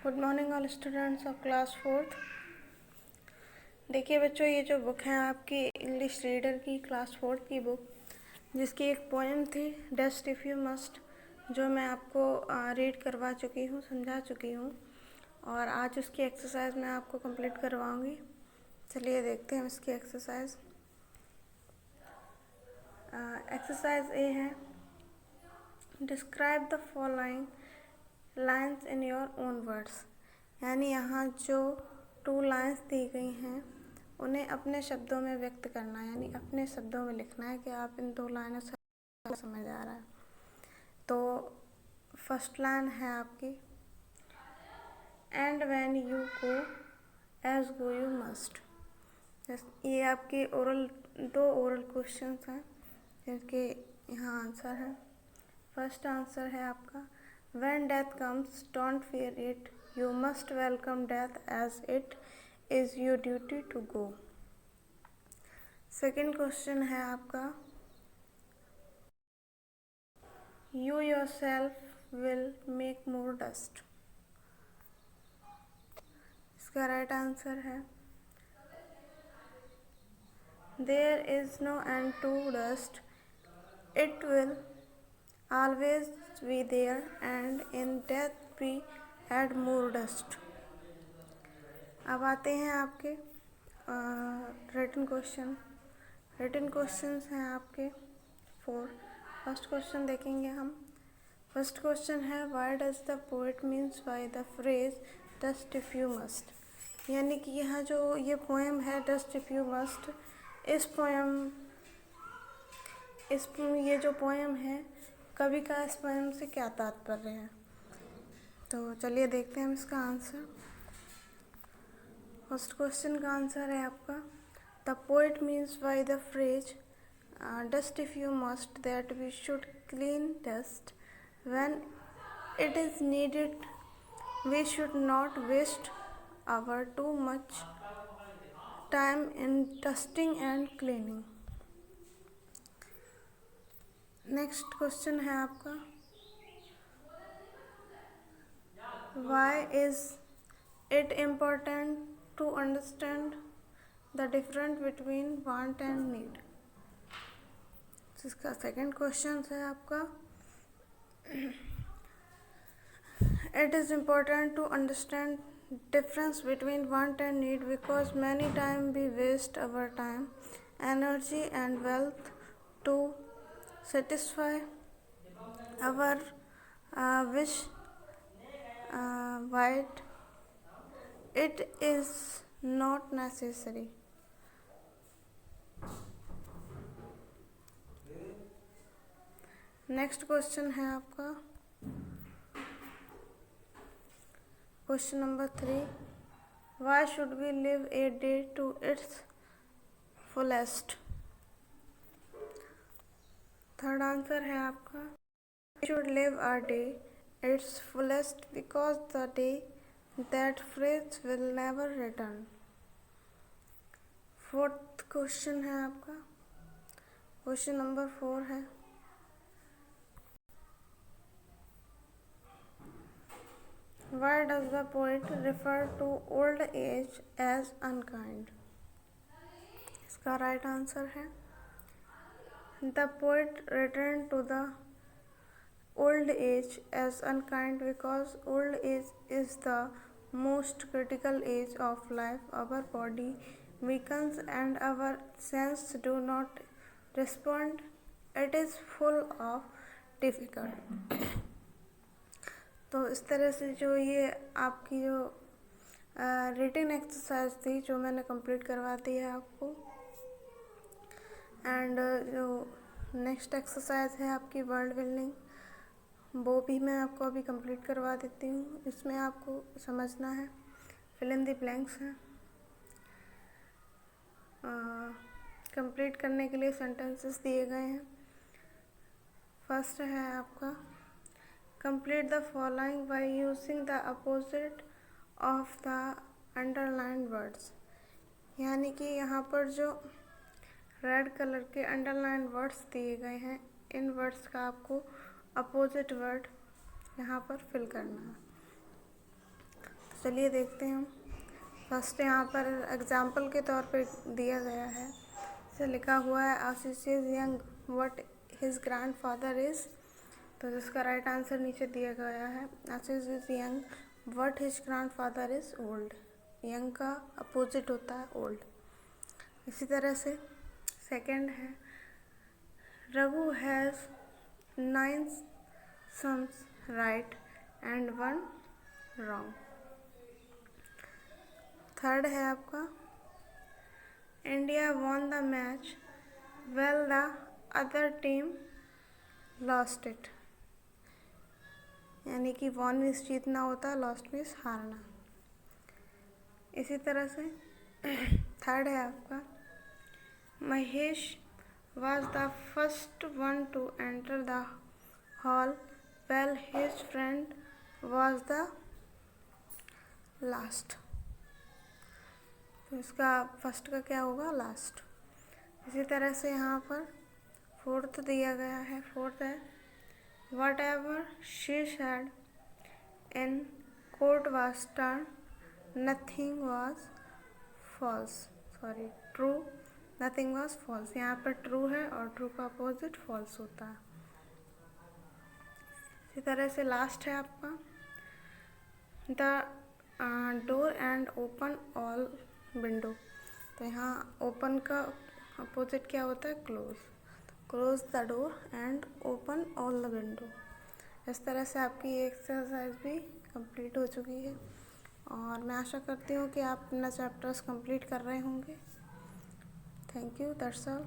Good morning all students of class fourth. देखिए बच्चों, ये जो बुक है आपकी इंग्लिश रीडर की क्लास फोर्थ की बुक, जिसकी एक पोएम थी डस्ट इफ़ यू मस्ट, जो मैं आपको रीड करवा चुकी हूँ, समझा चुकी हूँ, और आज उसकी एक्सरसाइज मैं आपको कंप्लीट करवाऊँगी। चलिए देखते हैं इसकी एक्सरसाइज। एक्सरसाइज ए है, describe the following lines in your own words. यानी यहाँ जो 2 लाइन्स दी गई हैं उन्हें अपने शब्दों में व्यक्त करना है, यानी अपने शब्दों में लिखना है कि आप इन 2 लाइनों से समझ आ रहा है। तो फर्स्ट लाइन है आपकी, and when you go as go you must. ये आपके दो ओरल क्वेश्चंस हैं जिनके यहाँ आंसर है। फर्स्ट आंसर है आपका, when death comes don't fear it, you must welcome death as it is your duty to go। Second question है आपका, you yourself will make more dust। इसका राइट आंसर है, there is no end to dust, it will always be there and in death we add more dust। अब आते हैं आपके written questions हैं आपके 4। फर्स्ट क्वेश्चन देखेंगे हम। फर्स्ट क्वेश्चन है, why does the poet means by the phrase dust if you must. यानी कि यहाँ जो ये पोएम है डस्ट इफ़ यू मस्ट, ये जो पोएम है, कवि का इस पोएम से क्या तात्पर्य है। तो चलिए देखते हैं हम इसका आंसर। फर्स्ट क्वेश्चन का आंसर है आपका, the poet means by the phrase dust if you must that we should clean dust when it is needed, we should not waste our too much time in dusting and cleaning. Next question है आपका, why is it important to understand the difference between want and need. इसका second question है आपका, it is important to understand difference between want and need because many time we waste our time, energy and wealth to satisfy our wish, but it is not necessary। Next question है आपका question number 3, why should we live a day to its fullest. Third answer है आपका, we should live our day its fullest because the day that phrase will never return. Fourth question है आपका question number 4 है, why does the poet refer to old age as unkind। इसका right answer है, the poet returned to the old age as unkind because old age is the most critical age of life। Our body weakens and our senses do not respond, it is full of difficult। तो इस तरह से जो ये आपकी जो reading exercise थी, जो मैंने कंप्लीट करवा दी है आपको, एंड जो नेक्स्ट एक्सरसाइज है आपकी वर्ड बिल्डिंग, वो भी मैं आपको अभी कंप्लीट करवा देती हूँ। इसमें आपको समझना है, फिल इन द ब्लैंक्स हैं। कंप्लीट करने के लिए सेंटेंसेस दिए गए हैं। फर्स्ट है आपका, complete the following by using the opposite of the underlined words। यानी कि यहाँ पर जो रेड कलर के अंडरलाइन वर्ड्स दिए गए हैं, इन वर्ड्स का आपको अपोजिट वर्ड यहाँ पर फिल करना है। चलिए देखते हैं हम। फर्स्ट यहाँ पर एग्जाम्पल के तौर पर दिया गया है, इसे लिखा हुआ है Ashish is young what his grandfather is. तो जिसका राइट आंसर नीचे दिया गया है, Ashish is young what his grandfather is old. Young का अपोजिट होता है ओल्ड। इसी तरह से सेकंड है, Raghu has 9 sums right and 1 wrong। Third है आपका, India won the match while the other team lost it। यानी कि won मीन्स जीतना होता है, lost मीन्स हारना। इसी तरह से थर्ड है आपका, Mahesh was the first one to enter the hall while his friend was the last। तो इसका फर्स्ट का क्या होगा, लास्ट। इसी तरह से यहाँ पर फोर्थ दिया गया है, फोर्थ है, whatever she said in court was turn nothing was false, sorry true, nothing was false. यहाँ पर ट्रू है और ट्रू का अपोजिट फॉल्स होता है। इसी तरह से लास्ट है आपका, the door and open all window. तो यहाँ ओपन का अपोजिट क्या होता है, close. Close the door and open all the window. इस तरह से आपकी ये एक्सरसाइज भी कंप्लीट हो चुकी है और मैं आशा करती हूँ कि आप अपना चैप्टर्स कंप्लीट कर रहे होंगे। Thank you, that's all.